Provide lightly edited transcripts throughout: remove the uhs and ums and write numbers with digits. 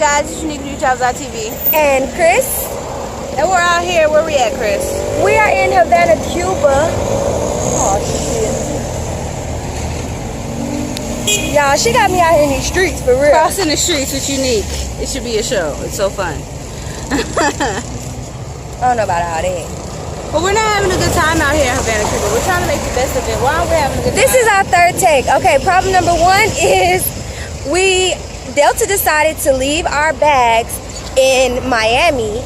guys, it's Unique New TV. And Chris. And we're out here. Where we at, Chris? We are in Havana, Cuba. Oh, shit. Y'all, she got me out here in these streets, for real. Crossing the streets with Unique. It should be a show. It's so fun. I don't know about all that. But we're not having a good time out here in Havana, Cuba. We're trying to make the best of it. Why aren't we having a good time? This is our third take. Okay, problem number one is Delta decided to leave our bags in Miami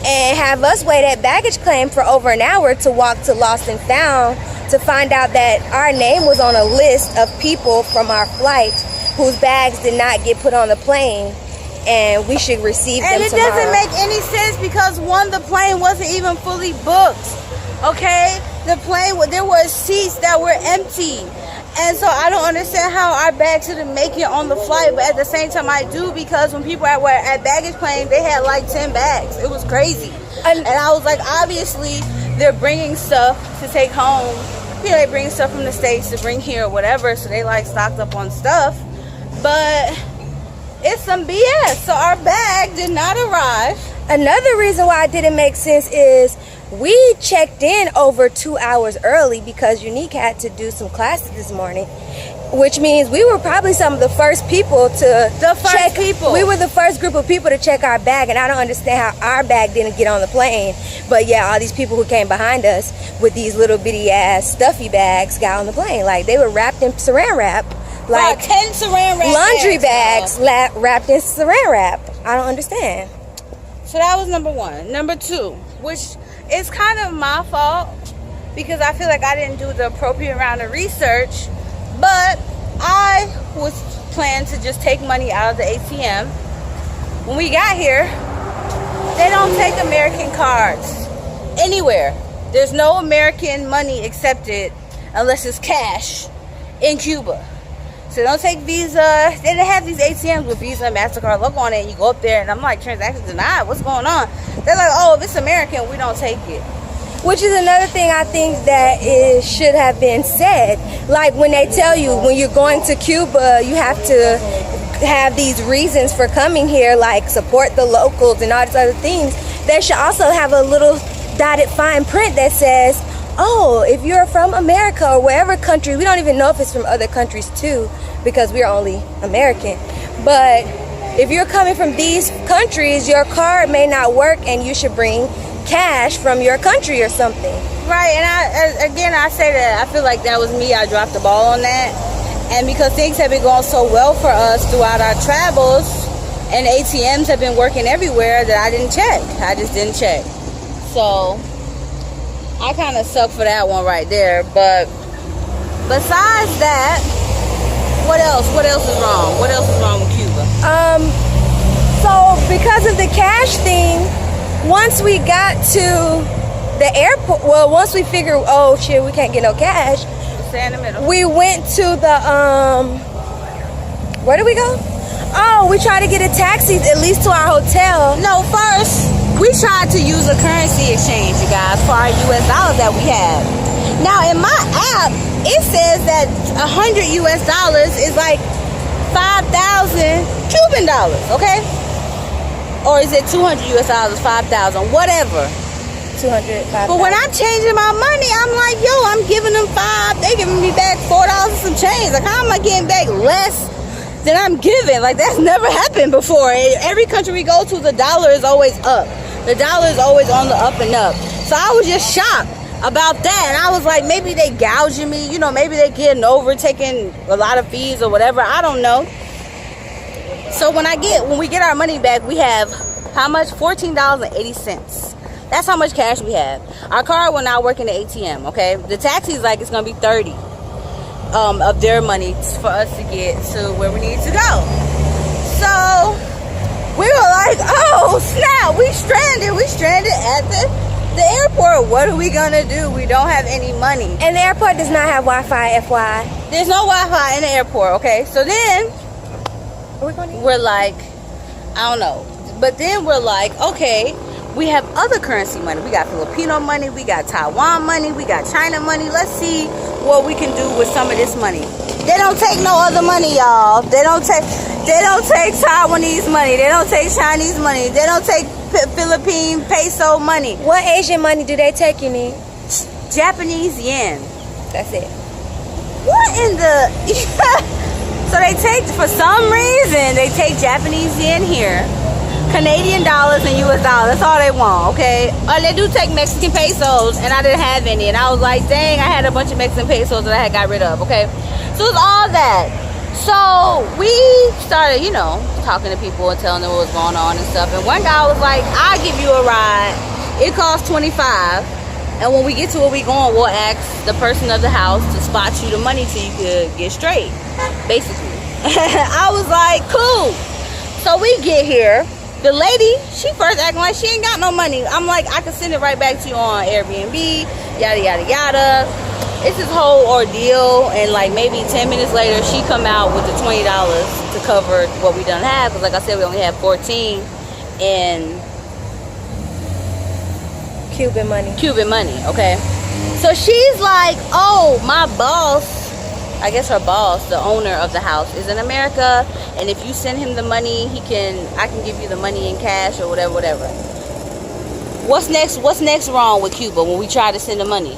and have us wait at baggage claim for over an hour to walk to Lost and Found to find out that our name was on a list of people from our flight whose bags did not get put on the plane, and we should receive them tomorrow. And it doesn't make any sense because one, the plane wasn't even fully booked. Okay, the plane, there were seats that were empty. And so I don't understand how our bags didn't make it on the flight, but at the same time I do, because when people were at baggage claim, they had like 10 bags. It was crazy. And I was like, obviously they're bringing stuff to take home. You know, they bring stuff from the States to bring here or whatever, so they like stocked up on stuff. But it's some BS. So our bag did not arrive. Another reason why it didn't make sense is we checked in over 2 hours early because Unique had to do some classes this morning, which means we were probably some of the first people to check. We were the first group of people to check our bag, and I don't understand how our bag didn't get on the plane. But yeah, all these people who came behind us with these little bitty ass stuffy bags got on the plane. Like, they were wrapped in saran wrap. Like 10 saran wrap laundry bags wrapped in saran wrap. I don't understand. So that was number one. Number two, which is kind of my fault because I feel like I didn't do the appropriate round of research, but I was planning to just take money out of the ATM. When we got here, they don't take American cards anywhere. There's no American money accepted unless it's cash in Cuba. So they don't take Visa. They didn't have these ATMs with Visa and MasterCard logo on it, and you go up there and I'm like, transaction denied, what's going on? They're like, oh, if it's American, we don't take it. Which is another thing I think that should have been said. Like, when they tell you when you're going to Cuba, you have to have these reasons for coming here, like support the locals and all these other things. They should also have a little dotted fine print that says, oh, if you're from America or wherever country, we don't even know if it's from other countries too, because we're only American. But if you're coming from these countries, your card may not work and you should bring cash from your country or something. Right, and I say that I feel like that was me. I dropped the ball on that. And because things have been going so well for us throughout our travels, and ATMs have been working everywhere, that I didn't check. I just didn't check. So I kind of suck for that one right there. But besides that, what else? What else is wrong? What else is wrong with Cuba? So because of the cash thing, once we got to the airport, well, once we figured, oh shit, we can't get no cash, stay in the middle. We went to the where did we go? Oh, we tried to get a taxi at least to our hotel. No, first we tried to use a currency exchange, you guys, for our US dollars that we have. Now in my app, it says that $100 US is like 5,000 Cuban dollars, okay? Or is it 200 US dollars, 5,000, whatever. 200, 5,000. But when I'm changing my money, I'm like, yo, I'm giving them $5. They giving me back $4 and some change. Like, how am I getting back less than I'm giving? Like, that's never happened before. Every country we go to, the dollar is always up. The dollar is always on the up and up. So I was just shocked about that. And I was like, maybe they gouging me. You know, maybe they getting over, taking a lot of fees or whatever. I don't know. So when we get our money back, we have how much? $14.80. That's how much cash we have. Our card will not work in the ATM, okay? The taxi is like it's gonna be $30 of their money for us to get to where we need to go. So we were like, oh snap, we stranded at the airport. What are we gonna do? We don't have any money. And the airport does not have Wi-Fi, FYI. There's no Wi-Fi in the airport, okay? So then we're like, I don't know. But then we're like, okay, we have other currency money. We got Filipino money, we got Taiwan money, we got China money. Let's see what we can do with some of this money. They don't take no other money, y'all. They don't take. They don't take Taiwanese money. They don't take Chinese money. They don't take Philippine peso money. What Asian money do they take, you need? Japanese yen. That's it. What in the... So they take, for some reason, they take Japanese yen here. Canadian dollars and US dollars. That's all they want, okay? They do take Mexican pesos, and I didn't have any. And I was like, dang, I had a bunch of Mexican pesos that I had got rid of, okay? So it's all that. So we started, you know, talking to people and telling them what was going on and stuff. And one guy was like, I'll give you a ride. It costs $25. And when we get to where we going, we'll ask the person of the house to spot you the money so you could get straight, basically. I was like, cool. So we get here. The lady, she first acting like she ain't got no money. I'm like, I can send it right back to you on Airbnb, yada, yada, yada. It's this whole ordeal, and like maybe 10 minutes later, she come out with the $20 to cover what we done have. Because like I said, we only have 14 in Cuban money, okay? So she's like, oh, my boss, I guess her boss, the owner of the house, is in America, and if you send him the money, I can give you the money in cash or whatever. What's next wrong with Cuba when we try to send the money?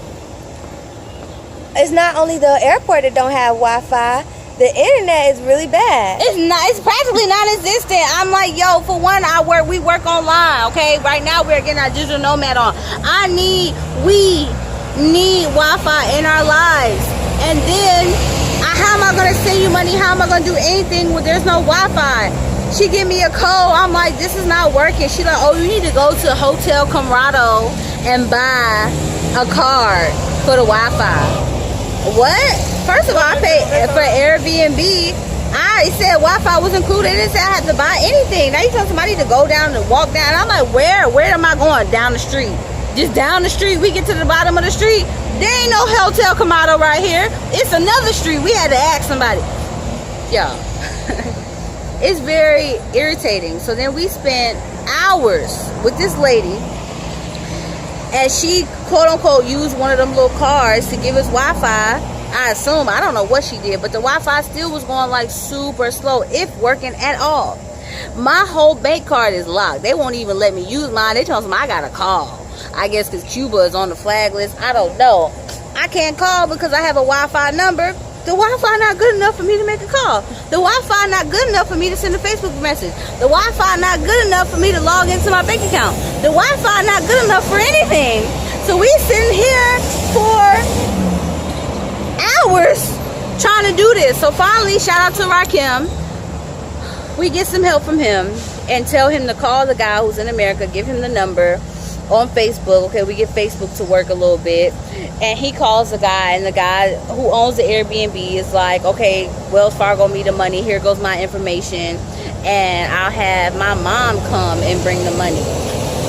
It's not only the airport that don't have Wi-Fi. The internet is really bad. It's practically non-existent. I'm like, yo, for one, we work online, okay? Right now we're getting our digital nomad on. We need Wi-Fi in our lives. And then, how am I gonna send you money? How am I gonna do anything when there's no Wi-Fi? She give me a code. I'm like, this is not working. She like, oh, you need to go to Hotel Camarado and buy a card for the Wi-Fi. What? First of all, I paid for Airbnb. I said Wi-Fi was included. It didn't say I had to buy anything. Now you tell somebody to go down and walk down. I'm like, where? Where am I going? Down the street. Just down the street. We get to the bottom of the street. There ain't no Hotel Kamado right here. It's another street. We had to ask somebody. Y'all. It's very irritating. So then we spent hours with this lady. And she, quote unquote, used one of them little cards to give us Wi-Fi. I assume, I don't know what she did, but the Wi-Fi still was going like super slow, if working at all. My whole bank card is locked. They won't even let me use mine. They told me I gotta call. I guess because Cuba is on the flag list. I don't know. I can't call because I have a Wi-Fi number. The Wi-Fi not good enough for me to make a call. The Wi-Fi not good enough for me to send a Facebook message. The Wi-Fi not good enough for me to log into my bank account. The Wi-Fi not good enough for anything. So we sitting here for hours trying to do this. So finally, shout out to Rakim. We get some help from him and tell him to call the guy who's in America, give him the number on Facebook. Okay, we get Facebook to work a little bit. And he calls the guy, and the guy who owns the Airbnb is like, okay, Wells Fargo me the money. Here goes my information. And I'll have my mom come and bring the money.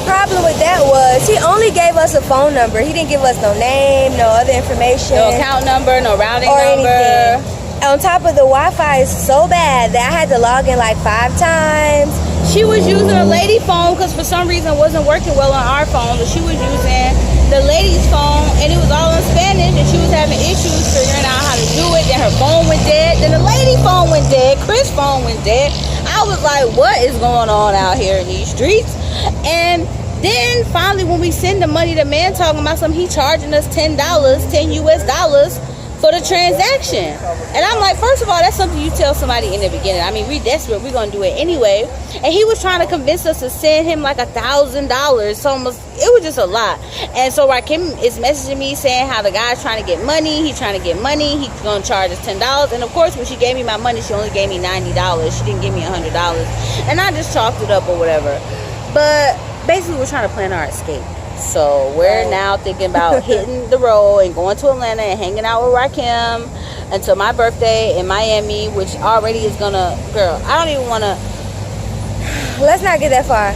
Problem with that was he only gave us a phone number. He didn't give us no name, no other information, no account number, no routing or number. Anything. On top of the Wi-Fi is so bad that I had to log in like 5 times. She was using a lady phone because for some reason it wasn't working well on our phone. So she was using the lady's phone, and it was all in Spanish, and she was having issues figuring out how to do it. Then her phone went dead. Then the lady phone went dead. Chris' phone went dead. I was like, what is going on out here in these streets? And then finally when we send the money, the man talking about something, he charging us $10 US for the transaction. And I'm like, first of all, that's something you tell somebody in the beginning. I mean, we desperate, we're gonna do it anyway. And he was trying to convince us to send him like $1,000. So almost, it was just a lot. And so Rakim is messaging me saying how the guy's trying to get money. He's trying to get money. He's gonna charge us $10. And of course, when she gave me my money, she only gave me $90. She didn't give me $100. And I just chalked it up or whatever. But basically, we're trying to plan our escape. So we're now thinking about hitting the road and going to Atlanta and hanging out with Rakim until my birthday in Miami, which already is gonna, girl, I don't even want to. Let's not get that far.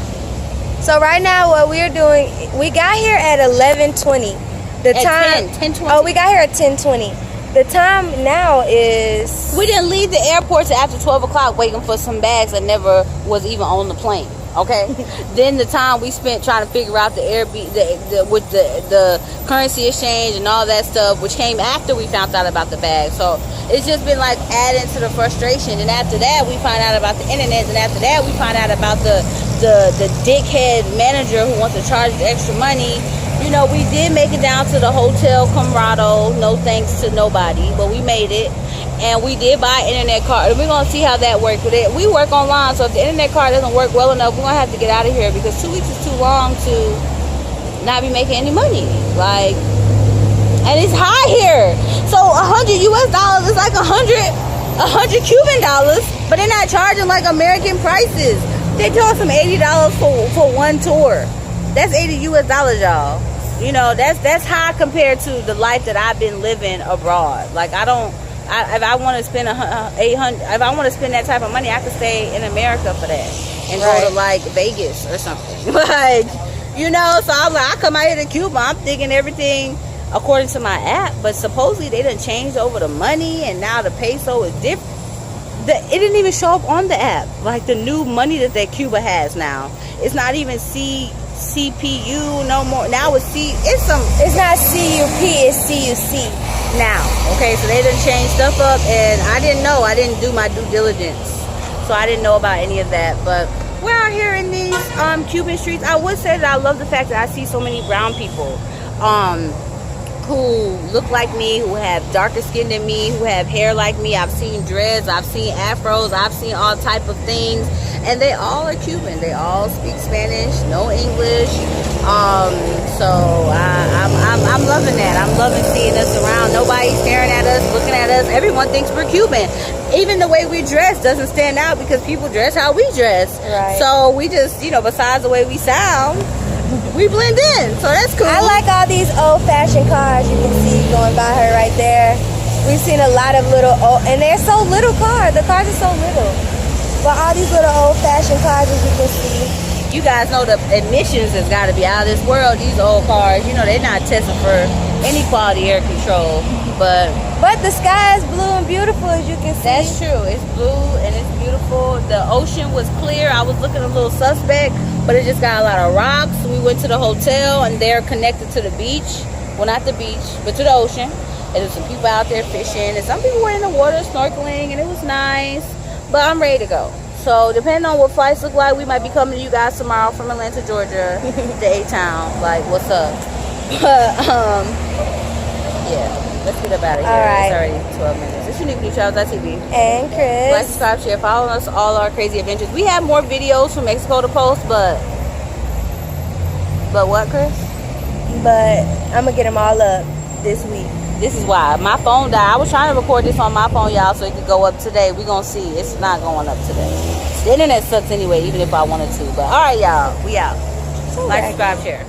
So right now what we're doing, we got here at 11:20. The at time 10:20. Oh, we got here at 10:20. The time now is, we didn't leave the airport till after 12 o'clock waiting for some bags that never was even on the plane. Okay, then the time we spent trying to figure out the Airbnb, with the currency exchange and all that stuff, which came after we found out about the bag. So it's just been like adding to the frustration. And after that, we find out about the internet, and after that, we find out about the dickhead manager who wants to charge extra money. You know, we did make it down to the Hotel Colorado. No thanks to nobody, but we made it. And we did buy an internet card. And we're going to see how that works. We work online, so if the internet card doesn't work well enough, we're going to have to get out of here, because 2 weeks is too long to not be making any money. Like, and it's high here. So $100 US is like 100 Cuban dollars, but they're not charging like American prices. They charge some $80 for one tour. That's $80 US, y'all. You know, that's high compared to the life that I've been living abroad. Like, if I want to spend if I want to spend that type of money, I could stay in America for that and go to like Vegas or something. Like, you know, so I'm like, I come out here to Cuba, I'm thinking everything according to my app, but supposedly they done changed over the money, and now the peso is different. It didn't even show up on the app. Like, the new money that Cuba has now, it's not even CPU no more. Now it's it's not CUP, it's CUC now. Okay, so they done changed stuff up, and I didn't know. I didn't do my due diligence, so I didn't know about any of that. But we're out here in these Cuban streets. I would say that I love the fact that I see so many brown people who look like me, who have darker skin than me, who have hair like me. I've seen dreads, I've seen afros, I've seen all type of things, and they all are Cuban. They all speak Spanish, no English. So I'm loving that. I'm loving seeing us around. Nobody's staring at us, looking at us. Everyone thinks we're Cuban. Even the way we dress doesn't stand out, because people dress how we dress. Right. So we just, you know, besides the way we sound, we blend in, so that's cool. I like all these old-fashioned cars you can see going by her right there. We've seen a lot of little and they're so little cars. The cars are so little. But all these little old-fashioned cars, as you can see. You guys know the emissions has got to be out of this world. These old cars, you know, they're not testing for any quality air control. But the sky is blue and beautiful, as you can see. That's true. It's blue and it's beautiful. The ocean was clear. I was looking a little suspect, but it just got a lot of rocks. We went to the hotel, and they're connected to the beach. Well, not the beach, but to the ocean. And there's some people out there fishing, and some people were in the water snorkeling, and it was nice. But I'm ready to go. So depending on what flights look like, we might be coming to you guys tomorrow from Atlanta, Georgia, to A-Town. Like, what's up? But yeah. Let's get up out of here. All right. It's already 12 minutes. It's Unique New Travels TV. And Chris. Like, subscribe, share, follow us, all our crazy adventures. We have more videos from Mexico to post, but what, Chris? But I'm going to get them all up this week. This is why. My phone died. I was trying to record this on my phone, y'all, so it could go up today. We're going to see. It's not going up today. The internet sucks anyway, even if I wanted to. But, all right, y'all. We out. Like, subscribe, share.